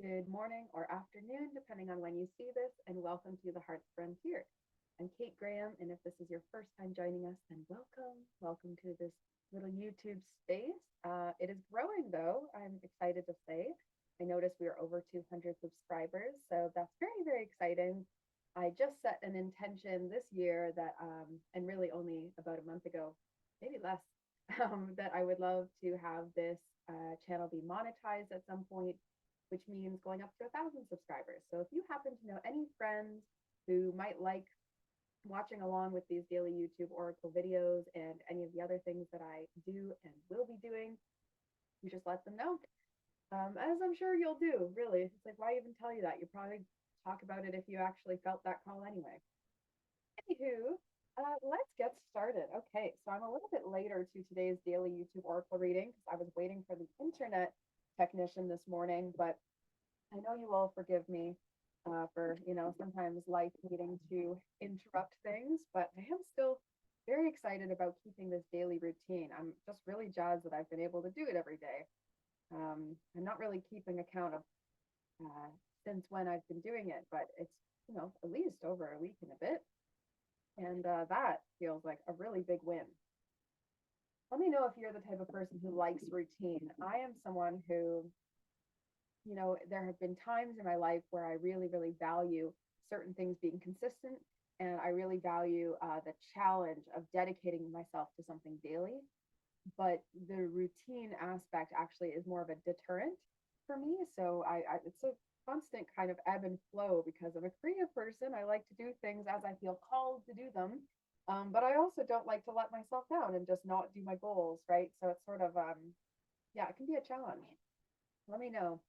Good morning or afternoon, depending on when you see this, and welcome to the Heart's Frontier. I'm Kate Graham, and if this is your first time joining us, then welcome. Welcome to this little YouTube space. It is growing, though, I'm excited to say. I noticed we are over 200 subscribers, so that's very, very exciting. I just set an intention this year and really only about a month ago, maybe less, that I would love to have this channel be monetized at some point, which means going up to 1,000 subscribers. So if you happen to know any friends who might like watching along with these daily YouTube Oracle videos and any of the other things that I do and will be doing, you just let them know. As I'm sure you'll do, really. It's like, why even tell you that? You probably talk about it if you actually felt that call anyway. Anywho, let's get started. Okay, so I'm a little bit later to today's daily YouTube Oracle reading because I was waiting for the internet technician this morning, but I know you all forgive me for, sometimes life needing to interrupt things, but I am still very excited about keeping this daily routine. I'm just really jazzed that I've been able to do it every day. I'm not really keeping account of uh, since when I've been doing it, but it's, at least over a week and a bit. And that feels like a really big win. Let me know if you're the type of person who likes routine. I am someone who, there have been times in my life where I really, really value certain things being consistent. And I really value the challenge of dedicating myself to something daily. But the routine aspect actually is more of a deterrent for me. So it's a constant kind of ebb and flow because I'm a creative person. I like to do things as I feel called to do them. But I also don't like to let myself down and just not do my goals, right? So it's sort of, yeah, it can be a challenge. Let me know.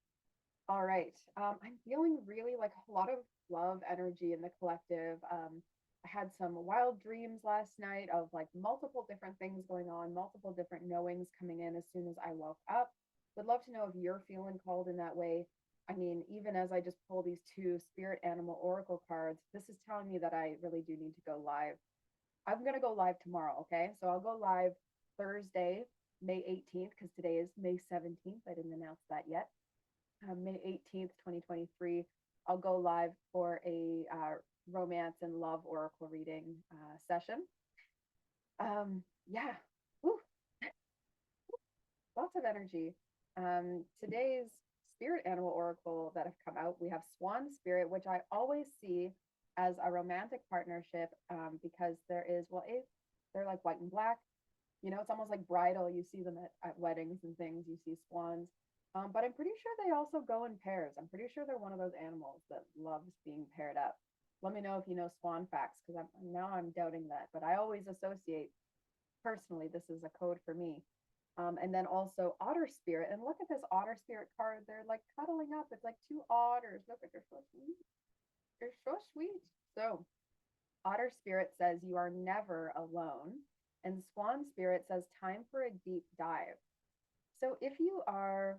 All right. I'm feeling really like a lot of love energy in the collective. I had some wild dreams last night of like multiple different things going on, multiple different knowings coming in as soon as I woke up. Would love to know if you're feeling called in that way. I mean, even as I just pull these two spirit animal oracle cards, this is telling me that I really do need to go live. I'm going to go live tomorrow. Okay. So I'll go live Thursday, May 18th, because today is May 17th. I didn't announce that yet. May 18th, 2023, I'll go live for a romance and love oracle reading session. Yeah, woo, lots of energy. Today's spirit animal oracle that have come out, we have Swan Spirit, which I always see as a romantic partnership because they're like white and black. It's almost like bridal. You see them at weddings and things. You see swans. But I'm pretty sure they also go in pairs. I'm pretty sure they're one of those animals that loves being paired up. Let me know if you know swan facts because I'm doubting that. But I always associate personally this is a code for me. And then also otter spirit. And look at this otter spirit card. They're like cuddling up. It's like two otters. Look at they're so sweet. They're so sweet. So otter spirit says you are never alone. And swan spirit says time for a deep dive. So if you are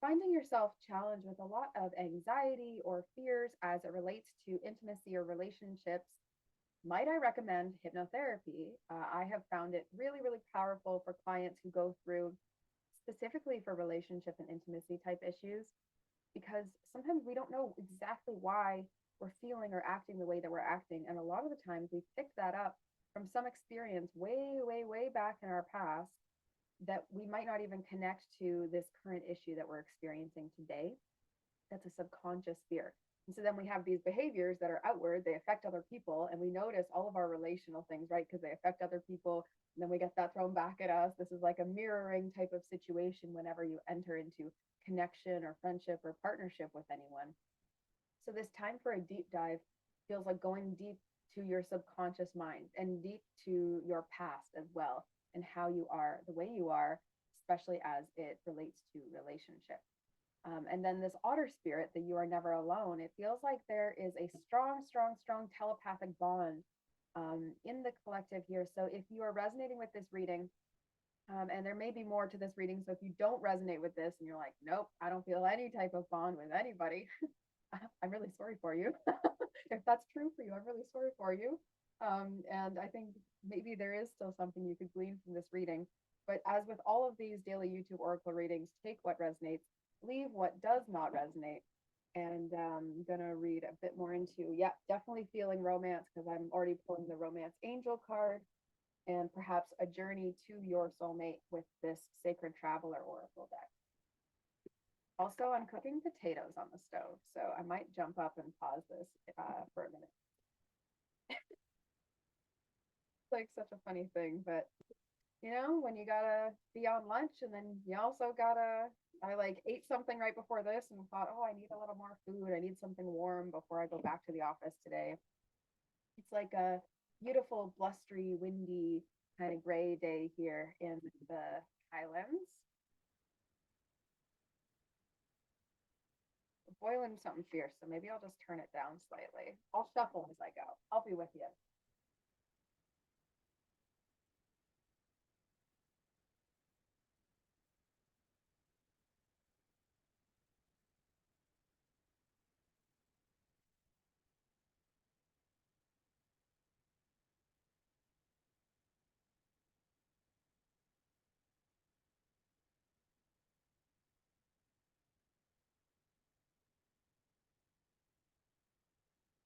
finding yourself challenged with a lot of anxiety or fears as it relates to intimacy or relationships, might I recommend hypnotherapy? I have found it really, really powerful for clients who go through specifically for relationship and intimacy type issues because sometimes we don't know exactly why we're feeling or acting the way that we're acting. And a lot of the times we pick that up from some experience way, way, way back in our past that we might not even connect to this current issue that we're experiencing today. That's a subconscious fear. And so then we have these behaviors that are outward, they affect other people, and we notice all of our relational things, right? Because they affect other people, and then we get that thrown back at us. This is like a mirroring type of situation whenever you enter into connection or friendship or partnership with anyone. So this time for a deep dive feels like going deep to your subconscious mind and deep to your past as well and how you are the way you are, especially as it relates to relationship. And then this otter spirit that you are never alone, it feels like there is a strong, strong, strong telepathic bond in the collective here. So if you are resonating with this reading, and there may be more to this reading. So if you don't resonate with this and you're like, nope, I don't feel any type of bond with anybody, I'm really sorry for you. If that's true for you, I'm really sorry for you. And I think maybe there is still something you could glean from this reading. But as with all of these daily YouTube Oracle readings, take what resonates. leave what does not resonate. And I'm gonna read a bit more into, yeah, definitely feeling romance because I'm already pulling the romance angel card, and perhaps a journey to your soulmate with this sacred traveler oracle deck. Also, I'm cooking potatoes on the stove, so I might jump up and pause this for a minute. It's like such a funny thing, but when you gotta be on lunch and then you also gotta, I like ate something right before this and thought, oh, I need a little more food. I need something warm before I go back to the office today. It's like a beautiful, blustery, windy, kind of gray day here in the Highlands. We're boiling something fierce, so maybe I'll just turn it down slightly. I'll shuffle as I go. I'll be with you.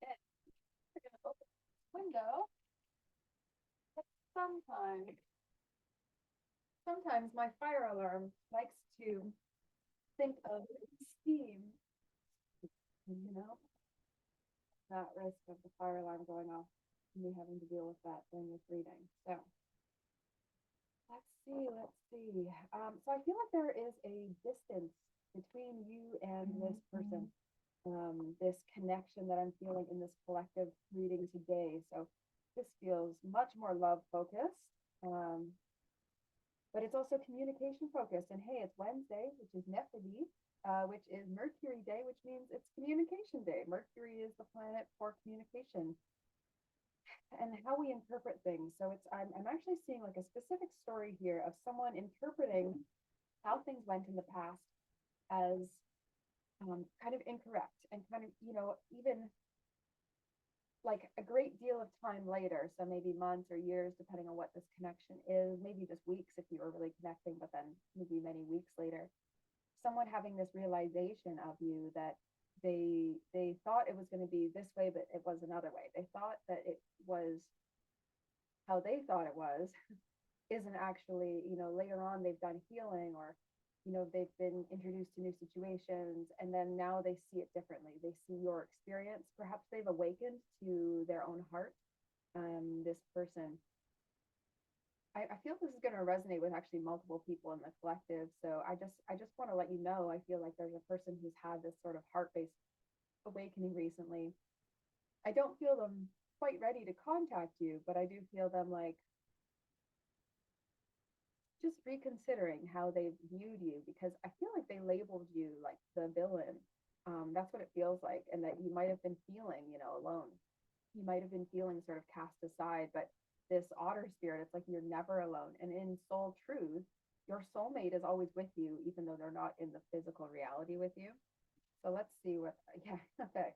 Yeah, we're gonna open this window. Sometimes, sometimes my fire alarm likes to think of steam, you know, that risk of the fire alarm going off and me having to deal with that during this reading. So let's see, let's see. So I feel like there is a distance between you and this person, this connection that I'm feeling in this collective reading today. So this feels much more love focused. But it's also communication focused. And hey, it's Wednesday, which is Nephili, which is Mercury Day, which means it's communication day. Mercury is the planet for communication and how we interpret things. So I'm actually seeing like a specific story here of someone interpreting how things went in the past as kind of incorrect and kind of, even like a great deal of time later, so maybe months or years, depending on what this connection is, maybe just weeks if you were really connecting, but then maybe many weeks later, someone having this realization of you that they thought it was going to be this way, but it was another way. They thought that it was how they thought it was, isn't actually, later on they've done healing, or they've been introduced to new situations, and then now they see it differently. They see your experience, perhaps they've awakened to their own heart. This person, I feel this is going to resonate with actually multiple people in the collective. So I just want to let you know, I feel like there's a person who's had this sort of heart-based awakening recently. I don't feel them quite ready to contact you, but I do feel them like just reconsidering how they viewed you, because I feel like they labeled you like the villain. That's what it feels like, and that you might have been feeling, alone. You might have been feeling sort of cast aside, but this otter spirit, it's like you're never alone. And in soul truth, your soulmate is always with you, even though they're not in the physical reality with you. So let's see what, yeah, okay.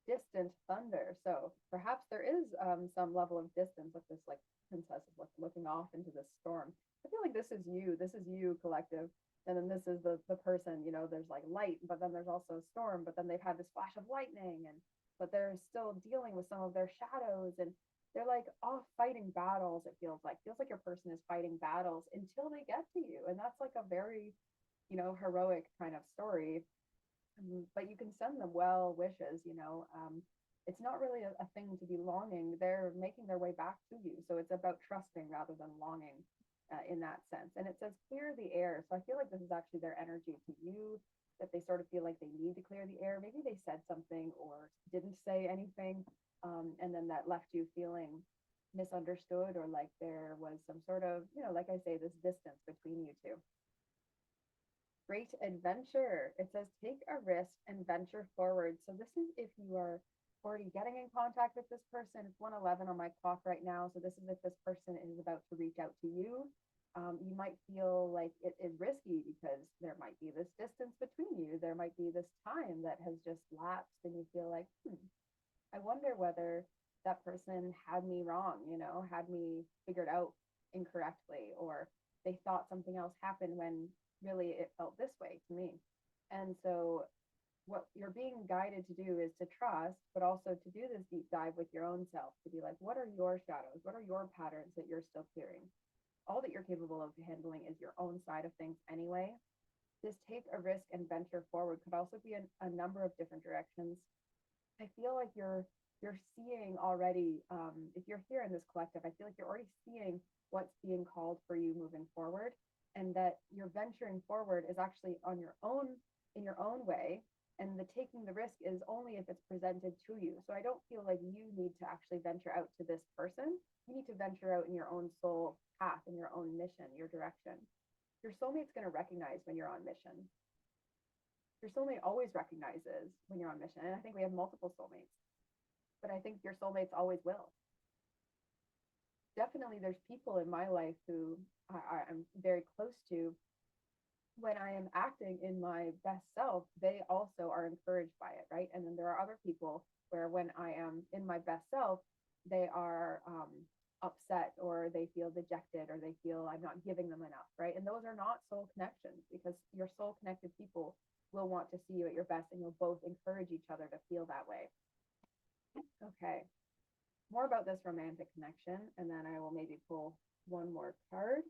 Distant thunder. So perhaps there is some level of distance with this like princess is looking off into this storm. I feel like this is you. This is you, collective. And then this is the person, there's like light, but then there's also a storm, but then they've had this flash of lightning, and but they're still dealing with some of their shadows, and they're like off fighting battles. It feels like your person is fighting battles until they get to you. And that's like a very, heroic kind of story. But you can send them well wishes. It's not really a thing to be longing. They're making their way back to you. So it's about trusting rather than longing, in that sense. And it says clear the air. So I feel like this is actually their energy to you, that they sort of feel like they need to clear the air. Maybe they said something or didn't say anything. And then that left you feeling misunderstood, or like there was some sort of, like I say, this distance between you two. Great adventure. It says take a risk and venture forward. So this is if you are already getting in contact with this person. It's 1:11 on my clock right now. So this is if this person is about to reach out to you. You might feel like it is risky because there might be this distance between you. There might be this time that has just lapsed, and you feel like, I wonder whether that person had me wrong, had me figured out incorrectly, or they thought something else happened when really it felt this way to me. And so what you're being guided to do is to trust, but also to do this deep dive with your own self, to be like, what are your shadows? What are your patterns that you're still clearing? All that you're capable of handling is your own side of things anyway. This take a risk and venture forward could also be a number of different directions. I feel like you're seeing already, if you're here in this collective, I feel like you're already seeing what's being called for you moving forward, and that your venturing forward is actually on your own, in your own way, and the taking the risk is only if it's presented to you. So I don't feel like you need to actually venture out to this person. You need to venture out in your own soul path, in your own mission, your direction. Your soulmate's going to recognize when you're on mission. Your soulmate always recognizes when you're on mission. And I think we have multiple soulmates, but I think your soulmates always will. Definitely, there's people in my life who I'm very close to. When I am acting in my best self, they also are encouraged by it, right? And then there are other people where when I am in my best self, they are upset, or they feel dejected, or they feel I'm not giving them enough, right? And those are not soul connections, because your soul connected people will want to see you at your best, and you'll both encourage each other to feel that way. Okay, more about this romantic connection, and then I will maybe pull one more card,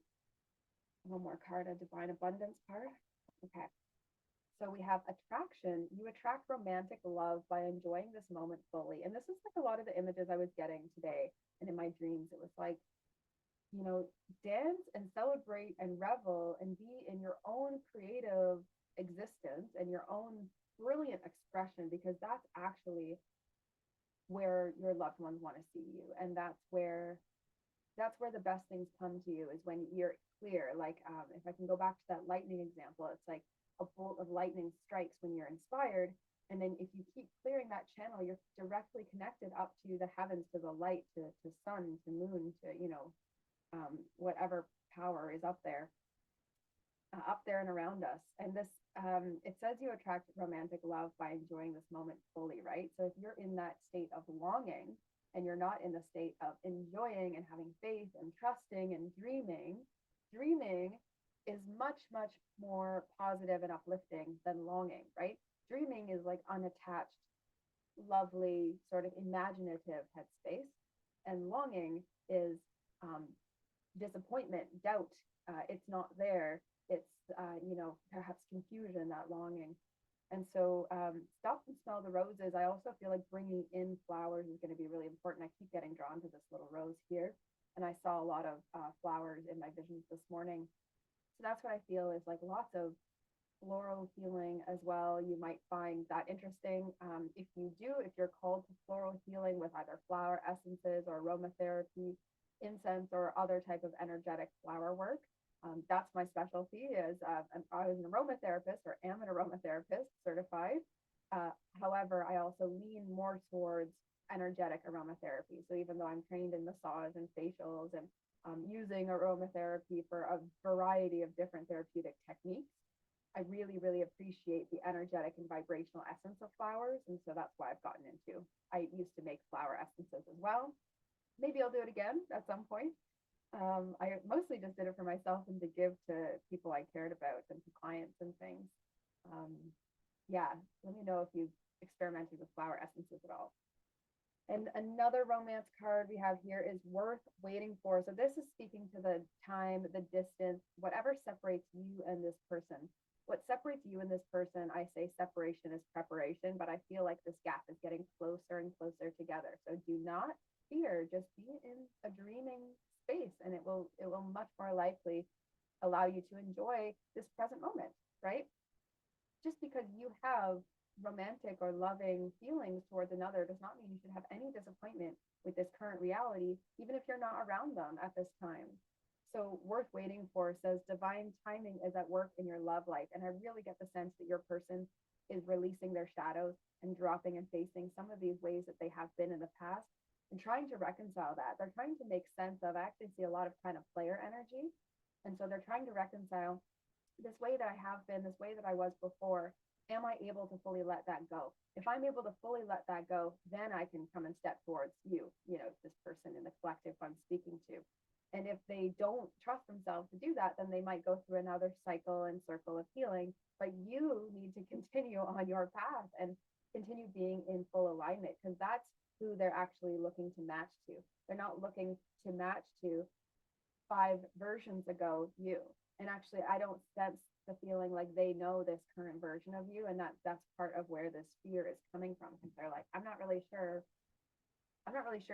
a divine abundance card. Okay, so we have attraction. You attract romantic love by enjoying this moment fully. And this is like a lot of the images I was getting today and in my dreams. It was like, dance and celebrate and revel and be in your own creative existence and your own brilliant expression, because that's actually where your loved ones want to see you. And that's where the best things come to you, is when you're clear. Like, if I can go back to that lightning example, it's like a bolt of lightning strikes when you're inspired. And then if you keep clearing that channel, you're directly connected up to the heavens, to the light, to sun, to moon, to, whatever power is up there and around us. And this, it says you attract romantic love by enjoying this moment fully, right? So if you're in that state of longing, and you're not in the state of enjoying and having faith and trusting and dreaming is much, much more positive and uplifting than longing, right? Dreaming is like unattached, lovely, sort of imaginative headspace. And longing is disappointment, doubt. It's not there. It's, perhaps confusion, that longing. And so stop and smell the roses. I also feel like bringing in flowers is going to be really important. I keep getting drawn to this little rose here. And I saw a lot of flowers in my visions this morning. So that's what I feel is like lots of floral healing as well. You might find that interesting. If you're called to floral healing with either flower essences or aromatherapy, incense, or other type of energetic flower work, that's my specialty. I was an aromatherapist, or am an aromatherapist certified. However, I also lean more towards energetic aromatherapy. So even though I'm trained in massage and facials and using aromatherapy for a variety of different therapeutic techniques, I really, really appreciate the energetic and vibrational essence of flowers. And so that's why I've gotten into. I used to make flower essences as well. Maybe I'll do it again at some point. I mostly just did it for myself and to give to people I cared about and to clients and things. Yeah, let me know if you've experimented with flower essences at all. And another romance card we have here is worth waiting for. So this is speaking to the time, the distance, whatever separates you and this person. What separates you and this person, I say separation is preparation, but I feel like this gap is getting closer and closer together. So do not fear, just be in a dreaming space, and it will much more likely allow you to enjoy this present moment, right? Just because you have romantic or loving feelings towards another does not mean you should have any disappointment with this current reality, even if you're not around them at this time. So worth waiting for says divine timing is at work in your love life. And I really get the sense that your person is releasing their shadows and dropping and facing some of these ways that they have been in the past, and trying to reconcile that. They're trying to make sense of, I actually see a lot of kind of player energy. And so they're trying to reconcile this way that I have been, this way that I was before. Am I able to fully let that go? If I'm able to fully let that go, then I can come and step towards you, this person in the collective I'm speaking to. And if they don't trust themselves to do that, then they might go through another cycle and circle of healing. But you need to continue on your path and continue being in full alignment, because that's who they're actually looking to match to. They're not looking to match to 5 versions ago you. And actually, I don't sense the feeling like they know this current version of you, and that's part of where this fear is coming from, because they're like, I'm not really sure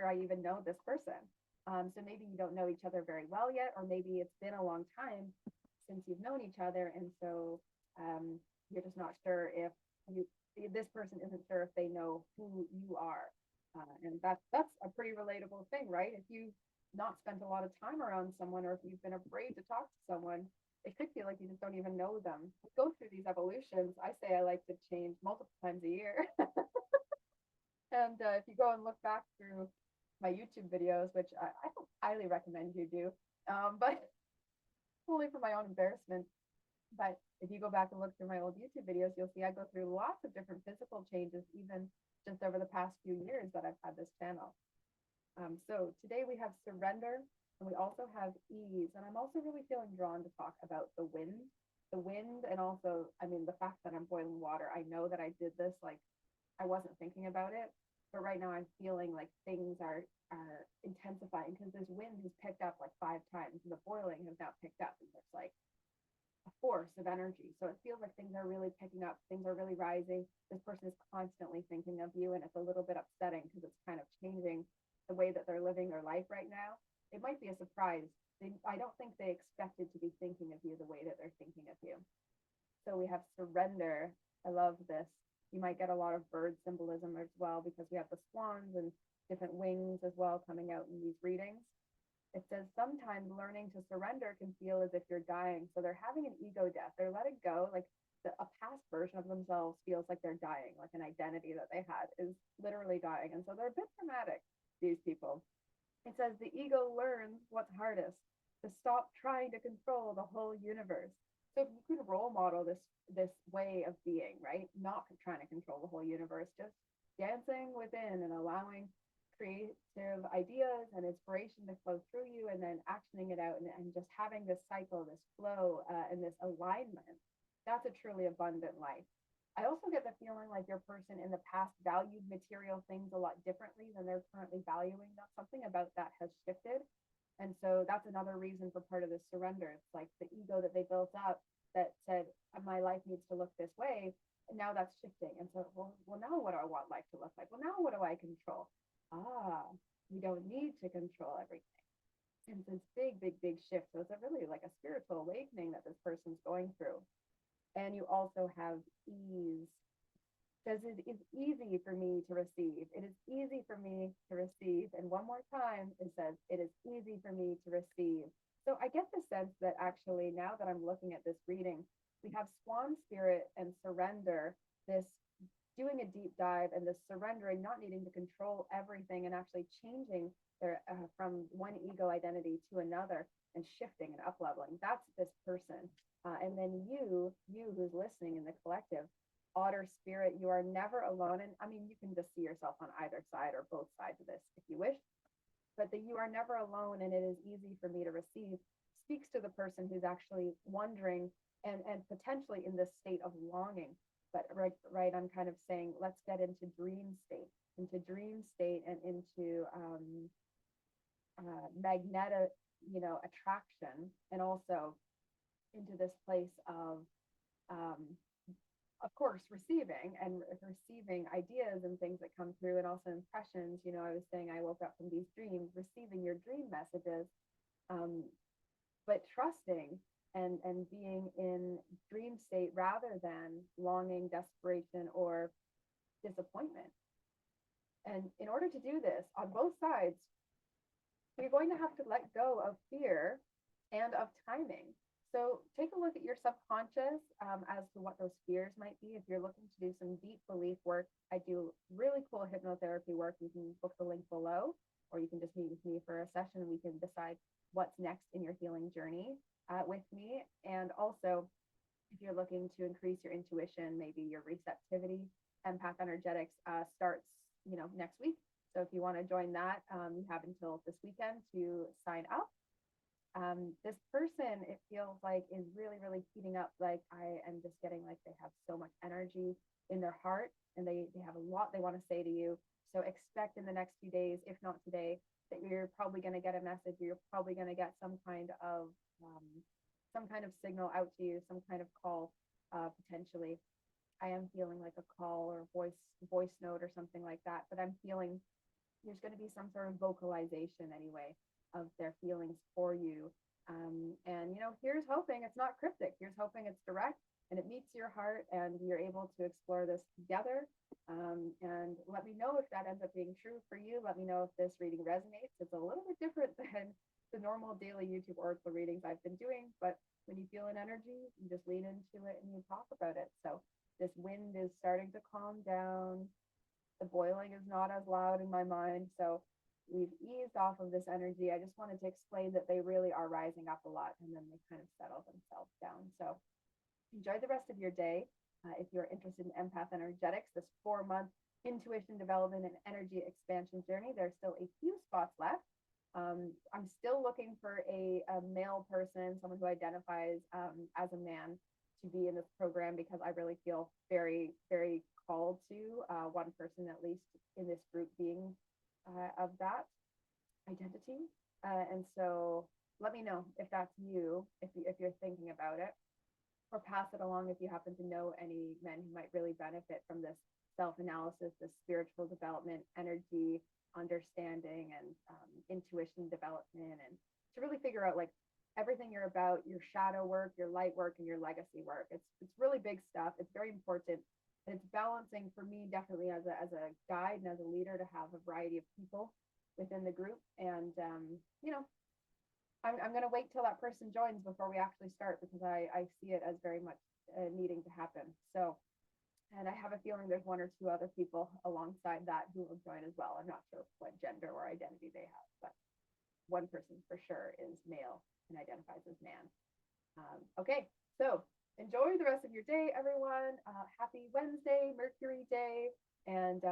I even know this person. So maybe you don't know each other very well yet, or maybe it's been a long time since you've known each other, and so you're just not sure if this person isn't sure if they know who you are. And that's a pretty relatable thing, right? If you've not spent a lot of time around someone, or if you've been afraid to talk to someone, it could feel like you just don't even know them. We go through these evolutions. I say I like to change multiple times a year. And if you go and look back through my YouTube videos, which I don't highly recommend you do, but only for my own embarrassment. But if you go back and look through my old YouTube videos, you'll see I go through lots of different physical changes, even just over the past few years that I've had this channel. So today we have surrender, and we also have ease. And I'm also really feeling drawn to talk about the wind, and also, I mean, the fact that I'm boiling water. I know that I did this, like, I wasn't thinking about it, but right now I'm feeling like things are intensifying, because this wind has picked up like 5 times, and the boiling has now picked up, and there's like a force of energy. So it feels like things are really picking up, things are really rising. This person is constantly thinking of you, and it's a little bit upsetting because it's kind of changing the way that they're living their life right now. It might be a surprise. I don't think they expected to be thinking of you the way that they're thinking of you. So we have surrender. I love this. You might get a lot of bird symbolism as well, because we have the swans and different wings as well coming out in these readings. It says sometimes learning to surrender can feel as if you're dying. So they're having an ego death. They're letting go. Like a past version of themselves feels like they're dying, like an identity that they had is literally dying. And so they're a bit dramatic, these people. It says the ego learns what's hardest, to stop trying to control the whole universe. So if you could role model this way of being, right? Not trying to control the whole universe, just dancing within and allowing creative ideas and inspiration to flow through you, and then actioning it out, and just having this cycle, this flow, and this alignment. That's a truly abundant life. I also get the feeling like your person in the past valued material things a lot differently than they're currently valuing them. Something about that has shifted. And so that's another reason for part of this surrender. It's like the ego that they built up that said, my life needs to look this way. And now that's shifting. And so, well, now what do I want life to look like? Well, now what do I control? We don't need to control everything. And it's this big shift. So it's really like a spiritual awakening that this person's going through. And you also have ease. It says it is easy for me to receive. It is easy for me to receive. And one more time, it says it is easy for me to receive. So I get the sense that actually, now that I'm looking at this reading, we have swan spirit and surrender, this doing a deep dive, and the surrendering, not needing to control everything, and actually changing their from one ego identity to another, and shifting and up leveling. That's this person. And then you who's listening in the collective, otter spirit, you are never alone. And I mean, you can just see yourself on either side or both sides of this if you wish, but that you are never alone, and it is easy for me to receive, speaks to the person who's actually wondering and potentially in this state of longing. But right, I'm kind of saying, let's get into dream state, and into magnetic, attraction, and also into this place of course, receiving ideas and things that come through, and also impressions. I was saying I woke up from these dreams, receiving your dream messages, but trusting and being in dream state rather than longing, desperation, or disappointment. And in order to do this on both sides, you're going to have to let go of fear and of timing. So take a look at your subconscious as to what those fears might be. If you're looking to do some deep belief work, I do really cool hypnotherapy work. You can book the link below, or you can just meet with me for a session. We can decide what's next in your healing journey with me. And also, if you're looking to increase your intuition, maybe your receptivity, Empath Energetics starts, next week. So if you want to join that, you have until this weekend to sign up. This person, it feels like, is really, really heating up. Like, I am just getting like they have so much energy in their heart, and they have a lot they want to say to you. So expect in the next few days, if not today, that you're probably going to get a message, or you're probably going to get um, some kind of signal out to you, some kind of call, potentially. I am feeling like a call or voice note or something like that, but I'm feeling there's going to be some sort of vocalization anyway of their feelings for you. And here's hoping it's not cryptic. Here's hoping it's direct and it meets your heart, and you're able to explore this together. And let me know if that ends up being true for you. Let me know if this reading resonates. It's a little bit different than the normal daily YouTube oracle readings I've been doing, but when you feel an energy, you just lean into it and you talk about it. So this wind is starting to calm down. The boiling is not as loud in my mind. So we've eased off of this energy. I just wanted to explain that they really are rising up a lot, and then they kind of settle themselves down. So enjoy the rest of your day. If you're interested in Empath Energetics, this 4-month intuition development and energy expansion journey, there's still a few spots left. I'm still looking for a male person, someone who identifies as a man, to be in this program, because I really feel very, very called to one person at least in this group being of that identity. And so let me know if that's you, if you're thinking about it, or pass it along if you happen to know any men who might really benefit from this self-analysis, this spiritual development, energy understanding, and intuition development, and to really figure out like everything you're about, your shadow work, your light work, and your legacy work. It's really big stuff. It's very important. And it's balancing for me, definitely, as a guide and as a leader, to have a variety of people within the group. And I'm going to wait till that person joins before we actually start, because I see it as very much needing to happen. So, and I have a feeling there's one or two other people alongside that who will join as well. I'm not sure what gender or identity they have, but one person for sure is male and identifies as man. Okay, so enjoy the rest of your day, everyone. Happy Wednesday, Mercury Day. And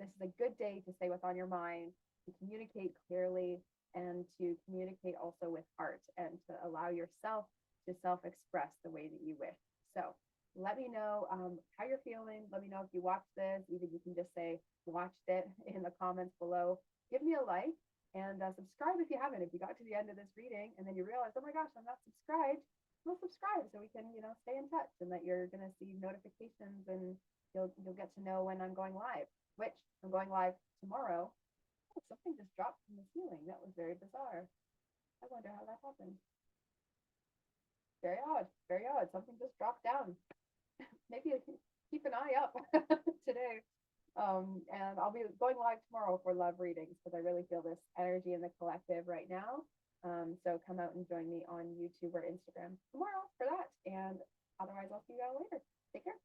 this is a good day to say what's on your mind, to communicate clearly, and to communicate also with heart, and to allow yourself to self-express the way that you wish. So let me know how you're feeling. Let me know if you watched this. Even you can just say watched it in the comments below. Give me a like, and subscribe if you haven't. If you got to the end of this reading and then you realize, oh my gosh, I'm not subscribed, well, subscribe so we can, stay in touch, and that you're going to see notifications, and you'll get to know when I'm going live, which I'm going live tomorrow. Oh, something just dropped from the ceiling. That was very bizarre. I wonder how that happened. Very odd. Very odd. Something just dropped down. Maybe I can keep an eye up today. And I'll be going live tomorrow for love readings, because I really feel this energy in the collective right now. So come out and join me on YouTube or Instagram tomorrow for that. And otherwise, I'll see you all later. Take care.